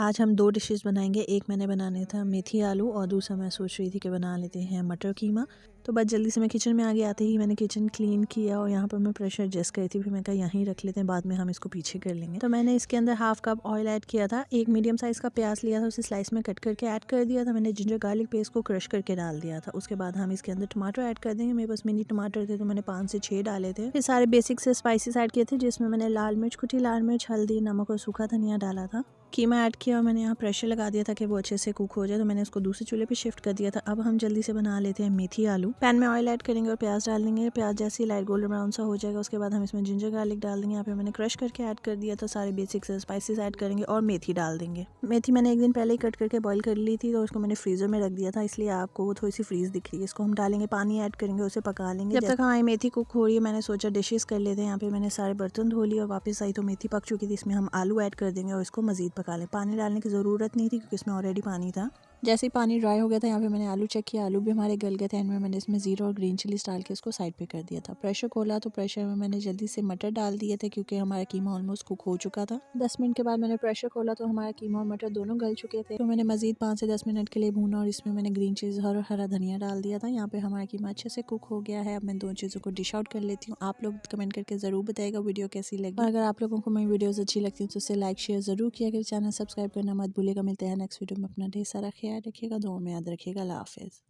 आज हम 2 डिशेस बनाएंगे। एक मैंने बनाने था मेथी आलू और दूसरा मैं सोच रही थी कि बना लेते हैं मटर कीमा। तो बस जल्दी से मैं किचन में आ गई। आते ही मैंने किचन क्लीन किया और यहाँ पर मैं प्रेशर एडजस्ट करी थी। फिर मैं कहा यहीं रख लेते हैं, बाद में हम इसको पीछे कर लेंगे। तो मैंने इसके अंदर हाफ कप ऑयल ऐड किया था। एक मीडियम साइज़ का प्याज लिया था, उसे स्लाइस में कट करके ऐड कर दिया था। मैंने जिंजर गार्लिक पेस्ट को क्रश करके डाल दिया था। उसके बाद हम इसके अंदर टमाटर ऐड कर देंगे। मेरे पास मिनी टमाटर थे तो मैंने 5 से 6 डाले थे। फिर सारे बेसिक से स्पाइसेस ऐड किए थे, जिसमें मैंने लाल मिर्च, कुटी लाल मिर्च, हल्दी, नमक और सूखा धनिया डाला था। कीमा ऐड किया और मैंने यहाँ प्रेशर लगा दिया था कि वो अच्छे से कुक हो जाए। तो मैंने उसको दूसरे चूल्हे पे शिफ्ट कर दिया था। अब हम जल्दी से बना लेते हैं मेथी आलू। पैन में ऑयल ऐड करेंगे और प्याज डाल देंगे। प्याज जैसे ही लाइट गोल्डन ब्राउन सा हो जाएगा उसके बाद हम इसमें जिंजर गार्लिक डाल देंगे। यहाँ पे मैंने क्रश करके ऐड कर दिया था। सारे बेसिक से स्पाइसेस ऐड करेंगे और मेथी डाल देंगे। मेथी मैंने एक दिन पहले ही कट करके बॉईल कर ली थी, तो उसको मैंने फ्रीजर में रख दिया था, इसलिए आपको वो थोड़ी सी फ्रीज दिख रही है। इसको हम डालेंगे, पानी ऐड करेंगे, उसे पका लेंगे। जब तक हमारी मेथी कुक हो रही है मैंने सोचा डिशेस कर लेते हैं। यहाँ पे मैंने सारे बर्तन धो लिए और वापस आई तो मेथी पक चुकी थी। इसमें हम आलू ऐड कर देंगे और इसको मजीद पका लें। पानी डालने की ज़रूरत नहीं थी क्योंकि इसमें ऑलरेडी पानी था। जैसे ही पानी ड्राई हो गया था यहाँ पे मैंने आलू चेक किया, आलू भी हमारे गल गए थे। एंड में मैंने इसमें जीरा और ग्रीन चिलीज डाल के इसको साइड पे कर दिया था। प्रेशर खोला तो प्रेशर में मैंने जल्दी से मटर डाल दिए थे क्योंकि हमारा कीमा ऑलमोस्ट कुक हो चुका था। 10 मिनट के बाद मैंने प्रेशर खोला तो हमारा कीमा और मटर दोनों गल चुके थे। तो मैंने मजीद 5 से 10 मिनट के लिए भूना और इसमें मैंने ग्रीन चिलीज और हरा धनिया डाल दिया था। यहाँ पे हमारा कीमा अच्छे से कुक हो गया है। अब मैं 2 चीज़ों को डिश आउट कर लेती हूँ। आप लोग कमेंट करके ज़रूर बताइएगा वीडियो कैसी लगी। और अगर आप लोगों को मेरी वीडियोज़ अच्छी लगती हैं तो उसे लाइक शेयर ज़रूर किया करिए। चैनल सब्सक्राइब करना मत भूलिएगा। मिलते हैं नेक्स्ट वीडियो में। अपना ढेर सारा ख्याल रखिएगा, दुआ में याद रखिएगा। अल्लाह हाफिज़।